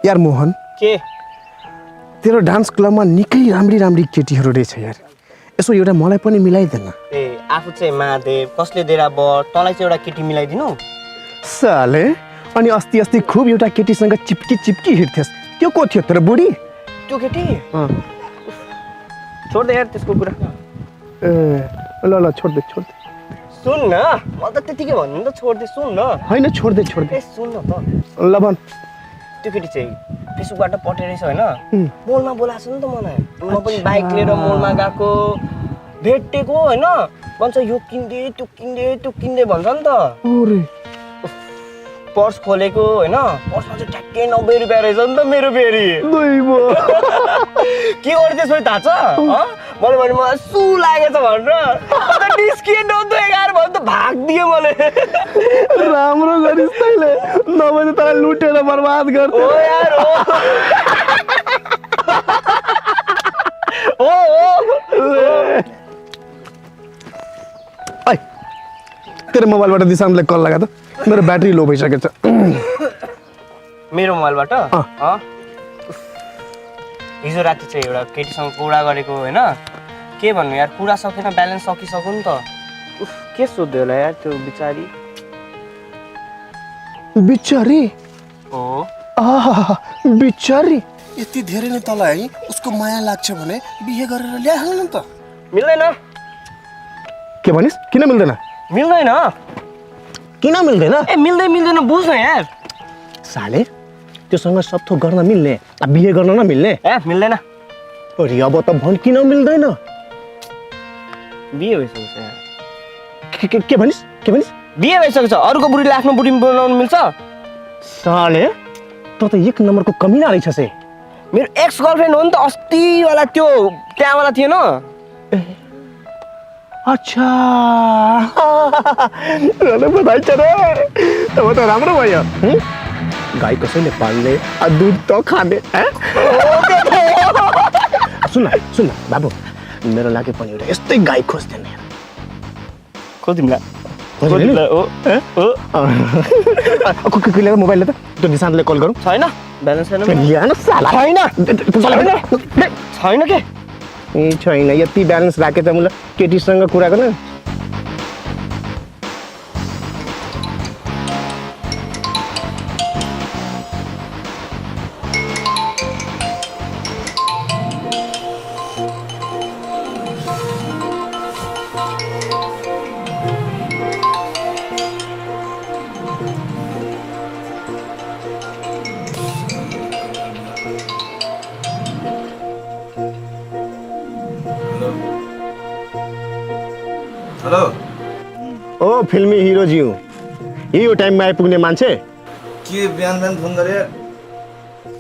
यार मोहन के तेरो डान्स क्लबमा निकै राम्री राम्री केटीहरू रहेछ यार यसो एउटा मलाई पनि मिलाइदेन ए आफू चाहिँ महादेव कसले देरा बर तँलाई चाहिँ एउटा केटी मिलाइदिनु साले अनि अस्ति खुब एउटा केटीसँग चिप्की हिँड्थेस् त्यो को थियो तेरो बुढी त्यो केटी छोड दे यार त्यसको कुरा ए ल छोड दे सुन न म त त्यतिकै भन्नु नि त छोड दे सुन न हैन छोड दे ए सुन न त ल भन त्यो केटी चाहिँ फेसबुकबाट पटेरहेछ हैन मोलमा बोलाएको छ नि त मलाई म पनि बाइक लिएर मोलमा गएको भेटेको हैन भन्छ यो किन्दे त्यो किन्दे भन्छ नि त ओरे पर्स खोलेको हैन पर्समा चाहिँ ठ्याक्कै 90 रुपैयाँ रहेछ नि त मेरो फेरि के गर्दै सोइ थाहा छ मैले भने मलाई सु लागेछ भनेर त डिस्किए नदो 11 भने त भाग्दिए मैले राम्रो गरिस् तैले नभए त तँलाई लुटेर बर्बाद गर्थे ओ यार ऐ तेरो मोबाइलबाट दिशान्तलाई कल लगा त मेरो ब्याट्री लो भइसकेछ मेरो मोबाइलबाट हिजो राति चाहिँ एउटा केटीसँग कुरा गरेको हैन के भन्नु यार कुरा सकेन ब्यालेन्स सकिसक्यो नि त उफ के सोध्यो होला यार त्यो बिचारी हो बिचारी यति धेरै नै तँलाई है उसको माया लाग्छ भने बिहे गरेर ल्याइहाल्नु नि त मिल्दैन के भनिस् किन मिल्दैन मिल्दैन किन मिल्दैन ए मिल्दैन बुझ्न यार साले त्योसँग सब गर्न मिल्ने बिहे गर्न नमिल्ने ए मिल्दैन अरे अब त भन किन मिल्दैन बिहे भइसक्छ यार के भनिस् बिहे भइसक्छ अरूको बुढीले आफ्नो बुढी बनाउनु मिल्छ साले त एक नम्बरको कमिना रहेछ से मेरो एक्स गर्लफ्रेन्ड हो नि त अस्ति वाला त्यो त्यहाँवाला थिएन अच्छा बधाई छ रे अब त राम्रो भयो गाई कसैले पाल्ने दुध त खाने सुन बाबु मेरो लागि पनि एउटा यस्तै गाई खोज्दैन मोबाइलले त त्यो निशान्तले कल गरौँ छैन ब्यालेन्स छैन के ए छैन यति ब्यालेन्स राखे त मलाई केटीसँग कुरा गर्न हेलो ओ फिल्मी हिरो ज्यू यो टाइममा आइपुग्ने मान्छे के बिहान फोन गरे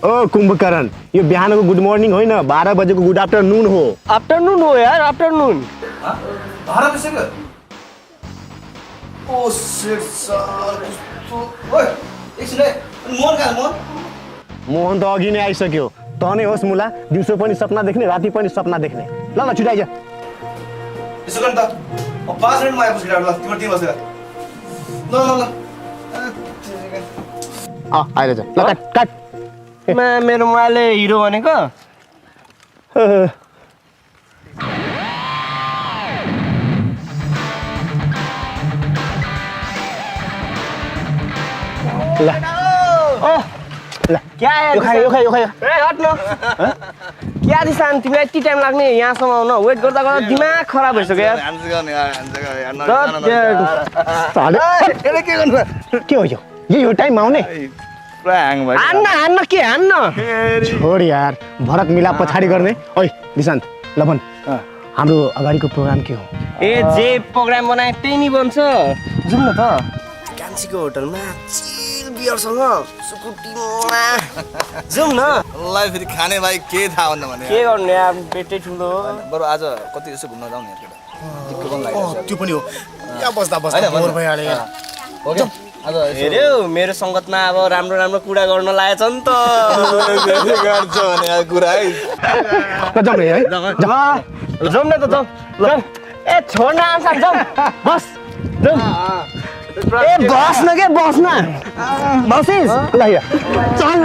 ओ कुम्भकर्ण यो बिहानको गुड मर्निङ होइन 12 बजेको गुड आफ्टरनुन हो आफ्टरनुन हो यार आफ्टरनुन 12 बजेको ओ शिट सर ओए एकछिन है मोहन त अघि नै आइसक्यो त नै होस् मुला दिउँसो पनि सपना देख्ने राति पनि सपना देख्ने ल छिटो आइज यसो गर्न त 5 मिनेटमा आइपुग्छ ल तिम्रो टिम बसेर ल आइज ल काट मेरो मोबाइलले हिरो भनेको ल क्या यो खायो ए हट न क्या दिसान तिमीलाई यति टाइम लाग्ने यहाँसम्म आउन वेट गर्दा गर्दा दिमाग खराब भइसक्यो यार के हो यो टाइममा आउने हान्न के हान्न छोड यार भरत मिलाप पछाडि गर्ने ओइ दिशान्त ल भन हाम्रो अगाडिको प्रोग्राम के हो ए जे प्रोग्राम बनाए त्यही नि बन्छ जाउँ न त कान्छीको होटलमा चिल बियरसँग सुकुटीमा जाउँ न ल फेरि खाने भाइ के थाहा भन्दा भने के गर्ने यार पेटै ठुलो बरु आज कति यसो घुम्न जाउँ नि दिक्क पनि लाग्यो त्यो पनि हो यहाँ बस्दा बोर भइहाल्यो यार ओके आज हेर्यो मेरो संगतमा अब राम्रो राम्रो कुरा गर्न लागेछ नि त गर्छ भने अब कुरा है जाउँ है जाउँ न त जाउँ ल ए छोड्न आउँछ जाउँ बस जाउँ ए बस्न के बस्न बसिस ल यहाँ चल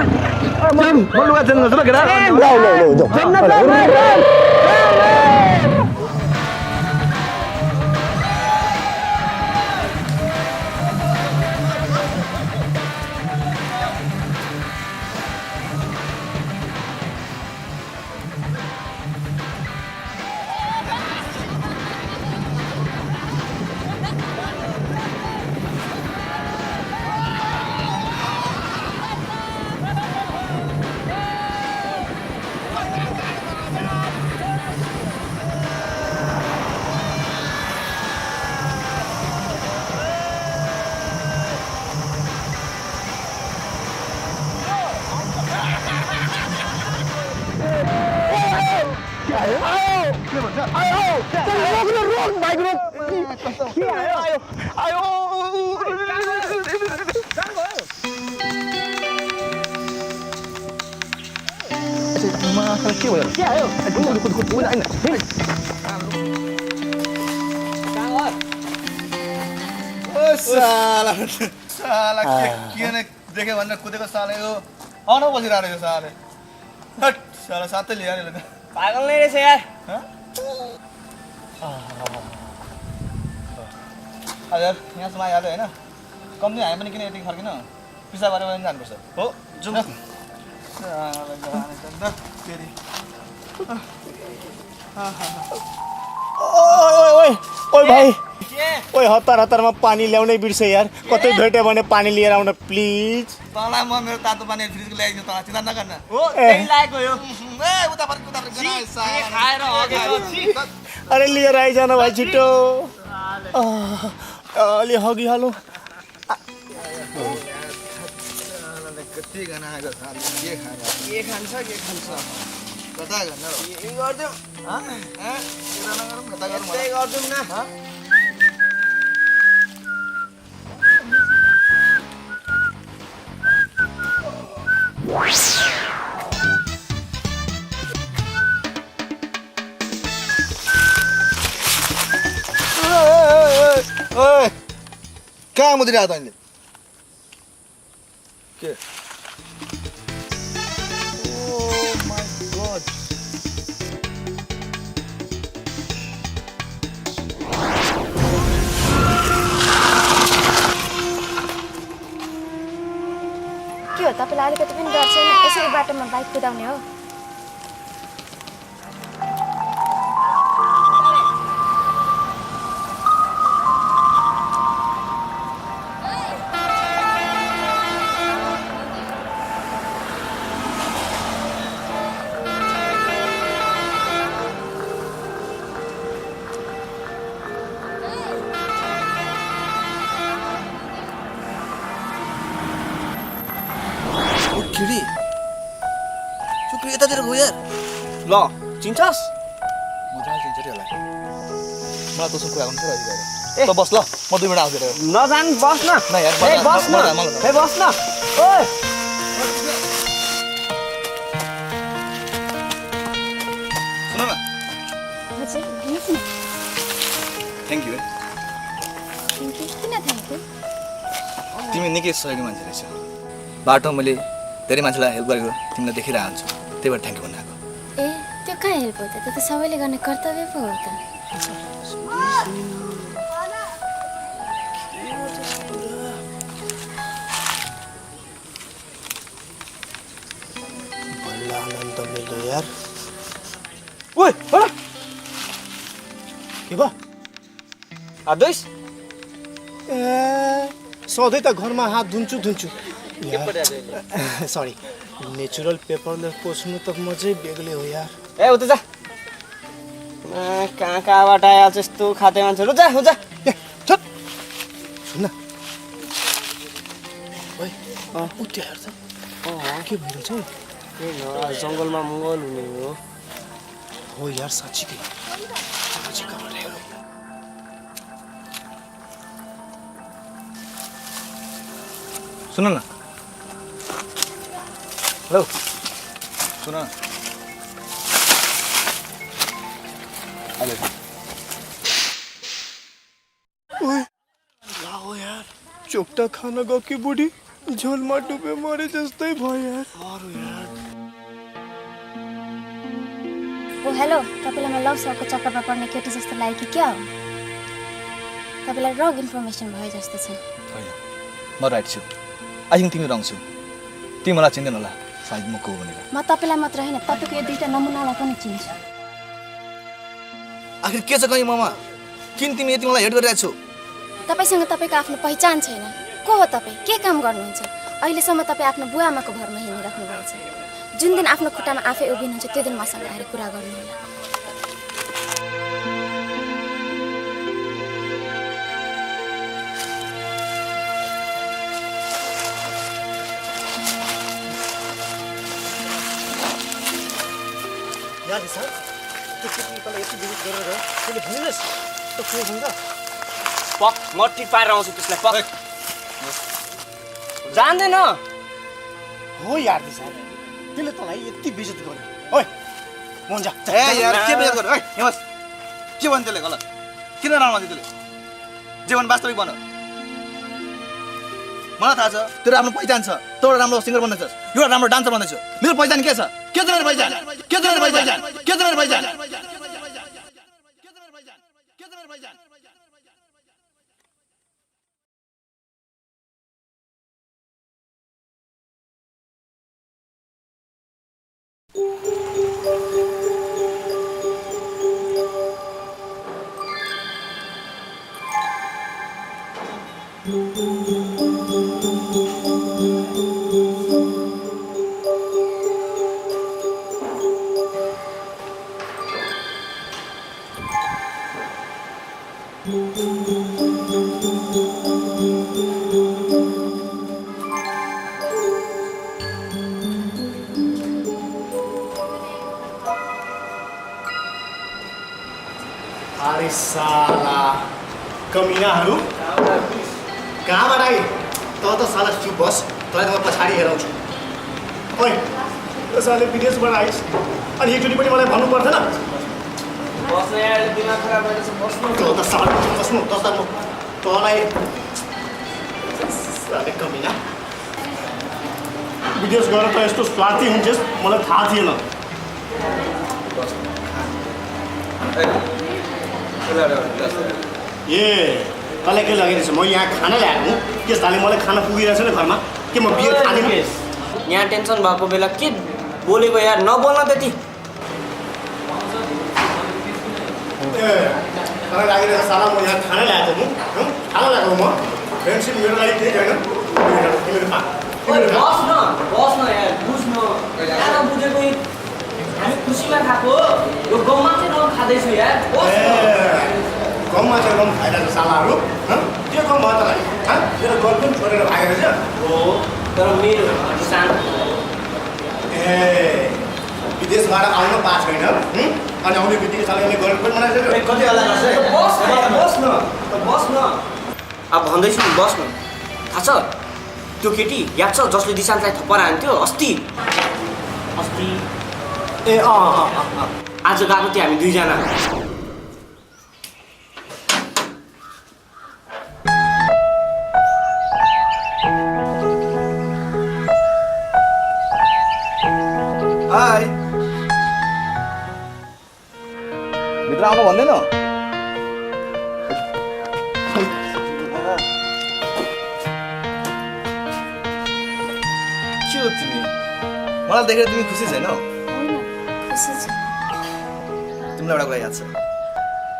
म लुगा चेन्ज गर्छु ल केटा साला साला के नै देख्यो भनेर कुदेको साला यो अन बसिरहेको यो साले हट साला साथै लिएर ल पागल नै रहेछ यार यार यहाँसम्म आइहाल्यो होइन कम्ती हामी पनि किन यति फर्किन पिसा गरेर पनि जानुपर्छ हो जाउँ ओए भाइ ओए हतारमा पानी ल्याउनै बिर्से यार कतै भेट्यो भने पानी लिएर आउन प्लिज तँलाई म मेरो तातो पानी फ्रिजको ल्याइदिन्छु तँलाई चिन्ता नगर्न हो त्यही लागेको यो ए उता खाएर हगेको अरे लिएर आइजान भाइ छिटो अलि हगिहालौँ कति गाना आएको के खान्छ कता गर्न के गर्दियौ कता गरौँ त्यही गर्दियौ न कहाँ मुद्रिरहेको तैँले के के हो तपाईँलाई अलिकति पनि डर छैन यसरी बाटोमा बाइक कुदाउने हो किडी चुक्री यतातिर गयो यार ल चिन्छस् म जहाँ चिन्छ रे यसलाई मलाई तँसँग कुरा गर्नु छ रहेछ त बस ल म 2 मिनेट आउँछु रे नजान बस न न यार ए बस न ए बस न ओए सुन न हजुर भन्नुहोस् न थ्याङ्क यू किन थ्याङ्क यू तिमी निकै सहयोगी मान्छे रहेछ बाटो मैले धेरै मान्छेलाई हेल्प गरेको तिमीलाई देखिरहेको हुन्छु त्यही भएर थ्याङ्क यू भन्नु आएको ए त्यो कहाँ हेल्प हो त त्यो त सबैले गर्ने कर्तव्य पो हो त आनन्द मिल्यो यार ओए के भयो आदेश ए सधैँ त घरमा हात धुन्छु सरी नेचुरल पेपरले पोस्नु त मजै बेग्लै हो यार ए उता जा कहाँबाट आयो यस्तो खाते मान्छेहरू जा जा सुन न ओए उति हेर्छ के भइरहेछ हौ जङ्गलमा मङ्गल हुने हो यार साँच्चीकै सुन न हेलो सुन न लाओ यार चोपटा खाना गयो कि बुढी झोलमा डुबे मरे जस्तै भयो यार। ओ हेलो, तपाईँलाई म लभ सपको चक्करमा पर्ने केटी जस्तो लाग्यो कि क्या हो? तपाईँलाई रङ इन्फर्मेसन भयो जस्तो छ। होइन, म राइट छु। आई थिङ्क तिमी रङ छु। तिमी मलाई चिन्दैन होला, सायद म को भनेर। म तपाईँलाई मात्र होइन, तपाईँको यो दुईटा नमुनालाई पनि चिन्छु। आखिर के छ कहीँ ममा? किन तिमी यति मलाई हेट गरिरहेको छौ? तपाईँसँग तपाईँको आफ्नो पहिचान छैन। को हो तपाईँ? के काम गर्नुहुन्छ? अहिलेसम्म तपाईँ आफ्नो बुवा आमाको घरमा हिँडिराख्नु भएको छ। जुन दिन आफ्नो खुट्टामा आफै उभिनुहुन्छ त्यो दिन मसँग आएर कुरा गर्नुहोला। यार दिशा, त्यो केटी तँलाई यति विरोध गरेर गयो, त्यसले भनिरहेछ त को भन्दा? पक म टिप पारेर आउँछु त्यसलाई पक। जान्दैन हो यार दिशा, त्यसले तँलाई यति बेइज्जत गर्यो। ओइ मोहन जा। ए यार के बेइज्जत गर्यो? ओइ यहाँ बस। के भन्यो त्यसले गलत? किन राम्रो भन्यो त्यसले? जे भन् वास्तविक भन। मलाई थाहा छ तेरो आफ्नो पहिचान छ। तँ एउटा राम्रो सिङ्गर बन्दैछस्, एउटा राम्रो डान्सर बन्दैछस्। मेरो पहिचान के छ? के छ मेरो पहिचान? के छ मेरो पहिचान? के छ मेरो पहिचान? अरे साला कमिनाहरू कहाँबाट आए? त साला चुप बस, तँलाई त म पछाडि हेराउँछु। ओइ त्यो साले विदेशबाट आइस् अनि एकचोटि पनि मलाई भन्नु पर्दैन? बस्न यार, दिमाग खराब भएर छ बस्नु। त साला बस्नु दस्ता म तँलाई साले कमिना विदेश गएर त यस्तो स्वार्थी हुन्छस् मलाई थाहा थिएन। ए तँलाई के लागिरहेछ? म यहाँ खाना ल्याएको हुँ, त्यस ताले मलाई खाना पुगिरहेछ नि घरमा। के म बियर खाँदिनँ? यहाँ टेन्सन भएको बेला के बोलेको यार, नबोल्न त्यति। ए तँलाई लागिरहेछ साला म यहाँ खाना ल्याएको हुँ, खाना ल्याएको म। फ्रेन्डसिप मेरो लागि ठिक होइन। बस्न यार, बुझ्न यहाँ बुझेको हामी खुसीमा खाएको, यो गाउँमा चाहिँ रम खाँदैछु यार। गाउँमा चाहिँ रम खाइरहेको सालाहरू के गाउँ भयो तँलाई? मेरो गर्लफ्रेन्ड छोडेर भागेर चाहिँ हो तर मेरो सानो ए विदेशबाट आउन पाएको छैन अनि आउने बित्तिकै सालाले गर्लफ्रेन्ड बनाइसक्यो। कति हल्ला गर्छ? बस्न अब भन्दैछु नि बस्नु। थाहा छ त्यो केटी याद छ जसले दिशान्तलाई थप्पड हान्थ्यो अस्ति? ए आज गएको थियो हामी दुईजना। हाय भित्र आउनु भन्दैन? के हो तिमी? मलाई देखेर तिमी खुसी छैनौ? खुसी छु। तिमीलाई एउटा कुरा याद छ?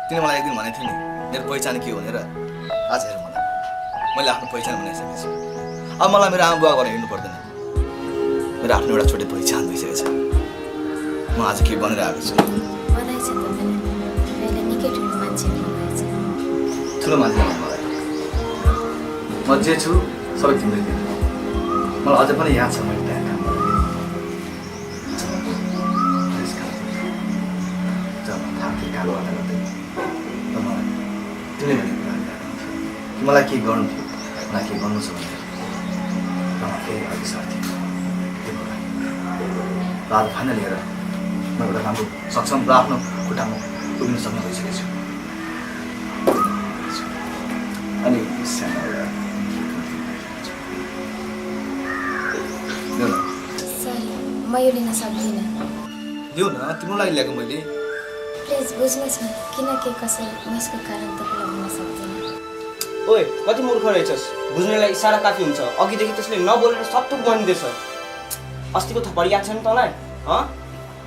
तिमीले मलाई एक दिन भनेको थियौ नि मेरो पहिचान के हो भनेर। आज हेर मलाई, मैले आफ्नो पहिचान बनाइसकेको छु। अब मलाई मेरो आमा बुवा गरेर हिँड्नु पर्दैन। मेरो आफ्नो एउटा छोटो पहिचान भइसकेको छ। म आज के बनेर आएको छु? बधाई छ तपाईँलाई, मैले निकै ठुलो मान्छे हुनुभएछ। ठुलो मान्छे हो मलाई। म जे छु सबै तिमीले दिनु। मलाई अझै पनि याद छ मैले त्यहाँ काम गरेको। कालो गर्दा गर्दै मलाई तिमीले भनेको कुरा कि मलाई के गर्नु थियो न के गर्नु छ भने मलाई केही अघि साथी त्यो कुरा र आज फाइनल हेर म एउटा राम्रो सक्षम र आफ्नो खुट्टामा उभिन सक्ने भइसकेको छु। अनि यो लिन सक्दिनँ। दिउ न, तिम्रो लागि ल्याएको मैले। प्लिज बुझ्नुहोस् न, किन के कसै म यसको कारण तपाईँलाई भन्न सक्दिनँ। ओए कति मूर्ख रहेछस्, बुझ्नेलाई इसारा काफी हुन्छ। अघिदेखि त्यसले नबोलेर सपथुक बनिँदैछ। अस्तिको थप्पड याद छ नि तँलाई?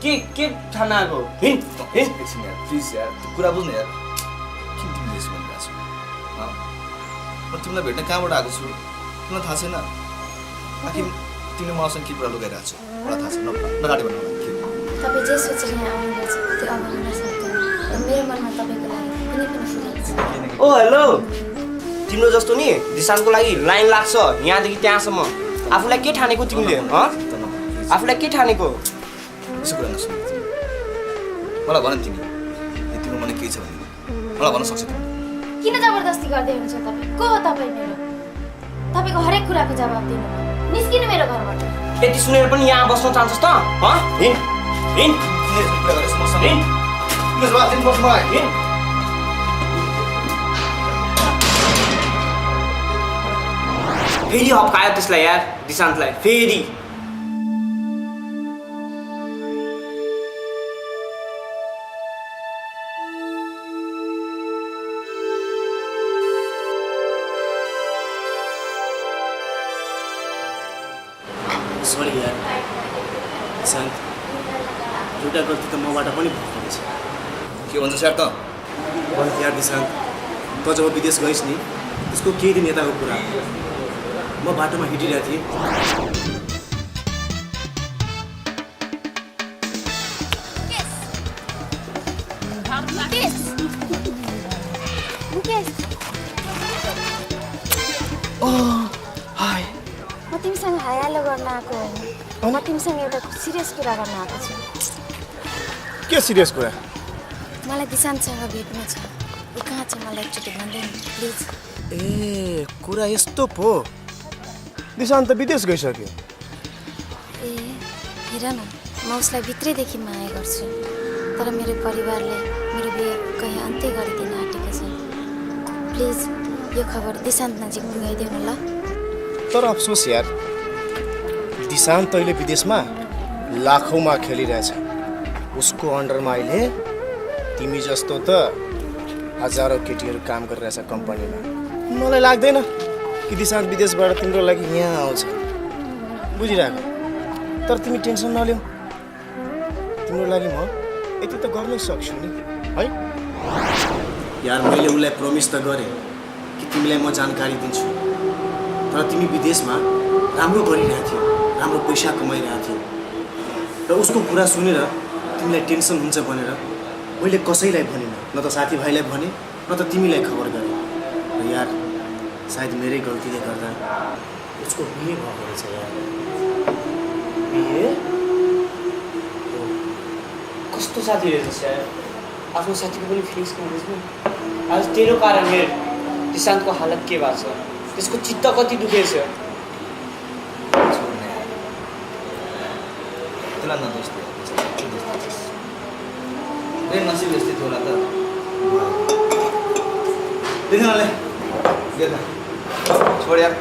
के ठाना आएको? एकछिन यार, प्लिज यार, त्यो कुरा बुझ्नु यार। किन तिमीले यसो भनिरहेको छौ? म तिमीलाई भेट्न कहाँबाट आएको छु तिमीलाई थाहा छैन? आखिर तिमीले मसँग के कुरा लुकाइरहेको छौ मलाई थाहा छैन। नगाडी भन्नु के हो? तपाईँ जे सोचेर यहाँ आउनुभएछ त्यो अब हुन सक्दैन। मेरो मनमा तपाईँको लागि कुनै पनि फिलिङ्स छैन। ओ हेलो, तिम्रो जस्तो नि दिशान्तको लागि लाइन लाग्छ यहाँदेखि त्यहाँसम्म। आफूलाई के ठानेको तिमीले? आफूलाई के ठानेको? यसो कुरा नसुन। मलाई भन तिमी, तिम्रो मनमा के छ भने मलाई भन्न सक्छौ तिमी? किन जबरजस्ती गर्दै हुनुहुन्छ तपाईँ? को हो तपाईँ मेरो? तपाईँको हरेक कुराको जवाब दिनु। निस्किनु मेरो घरबाट। यति सुनेर पनि यहाँ बस्न चाहन्छस् त? हिँड हिँड कुरा गरेछ मसँग। हिँड त्यसो भए तिमी बस मलाई। हिँड। फेरि हप्कायो त्यसलाई यार, दिशान्तलाई फेरि। सरी यार शान्त, एउटा गल्ती त मबाट पनि भएको छ। के भन्छ स्यार त? गल्ती यार दिशान्त, त जब विदेश गइस् नि त्यसको केही दिन यताको कुरा। म बाटोमा हिँडिरहेको थिएँ। हाय, म तिमीसँग हाइहालो गर्न आएको होइन, म तिमीसँग एउटा सिरियस कुरा गर्न आएको छु। के सिरियस कुरा? मलाई दिशान्तसँग भेट्नु छ। ऊ कहाँ छ मलाई एकचोटि भनिदिनु प्लिज। ए कुरा यस्तो पो, दिशान्त विदेश गइसक्यो। ए हेर न, म उसलाई भित्रैदेखि माया गर्छु, तर मेरो परिवारले मेरो बिहे कहीँ अन्त्य गरिदिन आँटेको छ। प्लिज यो खबर दिशान्त नजिक पुगाइदेऊ न ल। तर अफसोस यार, दिशान्त अहिले विदेशमा लाखौँमा खेलिरहेछ। उसको अन्डरमा अहिले तिमी जस्तो त हजारौँ केटीहरू काम गरिरहेछ कम्पनीमा। मलाई लाग्दैन कि दिशान्त विदेशबाट तिम्रो लागि यहाँ आउँछ। बुझिरहेको? तर तिमी टेन्सन नलिऊ, तिम्रो लागि म यति त गर्नै सक्छु नि है। यार मैले उसलाई प्रमिस त गरेँ कि तिमीलाई म जानकारी दिन्छु, तर तिमी विदेशमा राम्रो गरिरहेको थियौ, राम्रो पैसा कमाइरहेको थियौ, र उसको कुरा सुनेर तिमीलाई टेन्सन हुन्छ भनेर मैले कसैलाई भनिनँ, न त साथीभाइलाई भने न त तिमीलाई खबर गरेँ। र यार सायद मेरै गल्तीले गर्दा उसको बिहे भएको रहेछ यार। बिहे? कस्तो साथी रहेछ यार, आफ्नो साथीको पनि फिलिङ्स गर्दैछ। आज तेरो कारण हेर दिशान्तको हालत के भएको छ, त्यसको चित्त कति दुखेछ। त्यसलाई नदोष दियो, प्रेम नसिब यस्तै थियो होला त। देखिनले गेल छोड यार।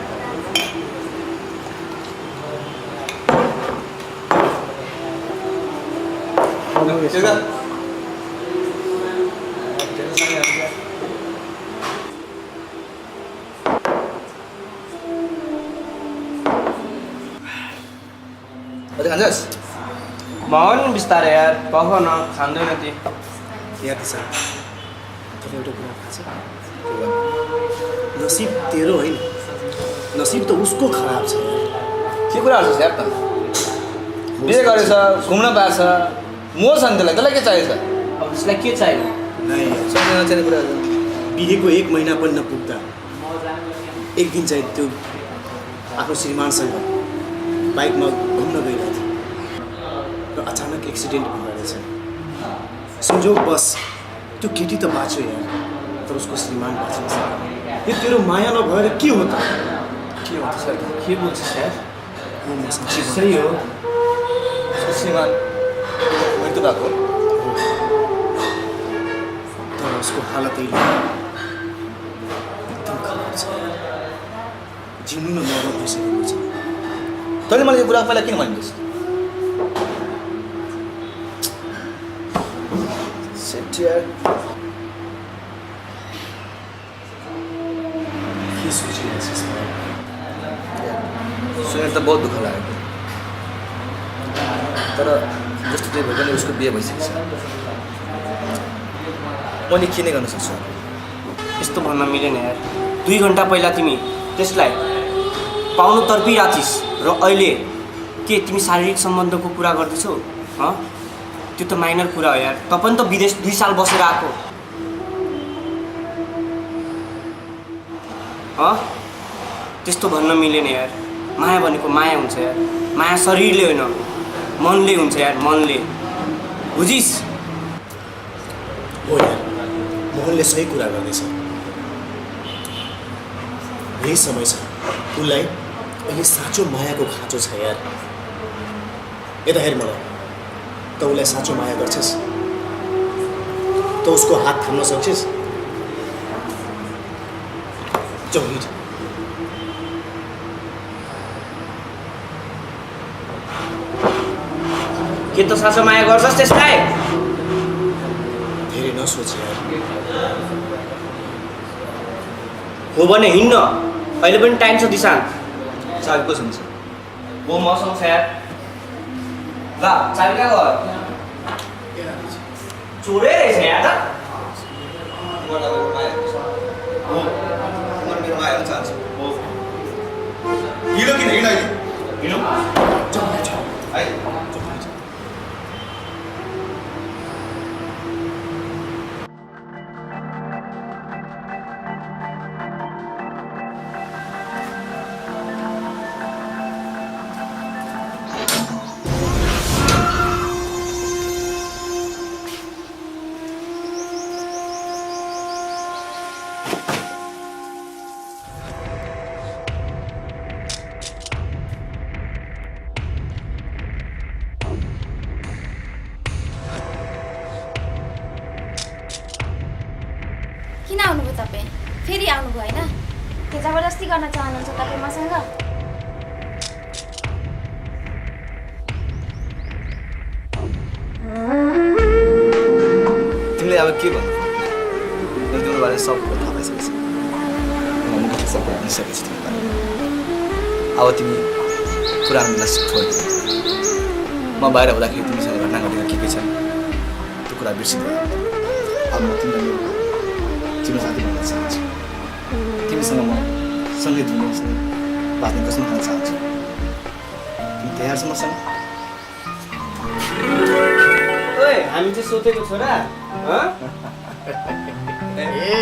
खान्छस्? भन बिस्तारै यार, कह न, खाँदैन ती। यार दिशा, तर एउटा कुरा थाहा छ? नसिब तेरो होइन, नसिब त उसको खराब छ। के कुरा गर्छस् यार त? बिहे गरेछ, घुम्न पाएछ, मोर छ नि त्यसलाई के चाहिन्छ? अब त्यसलाई के चाहियो? नै सक्ने नचाहिने कुरा। बिहेको 1 महिना पनि नपुग्दा एक दिन चाहिँ त्यो आफ्नो श्रीमानसँग बाइकमा घुम्न गइरहेको थियो र अचानक एक्सिडेन्ट भएर रहेछ। संजोग बस त्यो केटी त बाँच्यो यार, तर उसको श्रीमान बाँच्न सकेन। यो तेरो माया नभएर के हो त? के हो सर? के बोल्छस् यार? म साँच्चै सही हो, उसको श्रीमान मृत्यु भएको? तर उसको हालत अहिले एकदम खराब छ। जिउनु न मर्न भइसकेको छ। तैँले मलाई यो कुरा पहिला किन भनिदिस्? सोच्छु यार के सोचिरहेछस् सुनेर त बहुत दुःख लाग्यो तर जस्तो त्यही भयो पनि उसको बिहे भइसकेको छ मैले के नै गर्न सक्छु यस्तो भन्न मिलेन यार 2 घन्टा पहिला तिमी त्यसलाई पाउनु तर्पिरहेछिस् र अहिले के तिमी शारीरिक सम्बन्धको कुरा गर्दैछौ त्यो त माइनर कुरा हो यार। त पनि त विदेश 2 साल बसेर आएको त्यस्तो भन्न मिलेन यार। माया भनेको माया हुन्छ यार, माया शरीरले होइन मनले हुन्छ यार, मनले बुझिस्? हो यार, मोहनले सही कुरा गर्दैछ। यही समय छ उसलाई अहिले साँचो मायाको खाँचो छ यार। यता हेर मलाई, त उसलाई साँचो माया गर्छस् त उसको हात थाम्न सक्छस्? जाऊ हिँड। के त साँचो माया गर्छस् त्यसलाई? धेरै नसोच यार। हो भने हिँड्न, अहिले पनि टाइम छ दिशान्त। चाबी कोसँग छ? वो मसँग छ यार। ल चाबी कहाँ गयो? चोरै रहेछ यार। हिँड्नु किन हिँड अहिले? हिँड्नु किन आउनुभयो तपाईँ? फेरि आउनुभयो होइन? के जबरजस्ती गर्न चाहनुहुन्छ तपाईँ मसँग? तिमीले अब के भन्नु? मैले तिम्रो बारेमा सब कुरा थाहा पाइसकेको छु। मैले सब कुरा भनिसकेको छु तिम्रो बारेमा। अब तिमी पुरानो बेला छोडिदिनु। म बाहिर हुँदाखेरि तिमीसँग घटना घटेको के छ त्यो कुरा बिर्सिँदैन। अब म तिमीलाई तिम्रो साथी भन्न चाहन्छु। तिमीसँग म सँगै दुनियाँसँग बाँच्ने कसम खान चाहन्छु। तिमी तयार छौ मसँग? ओए, हामी चाहिँ सोचेको छोरा ए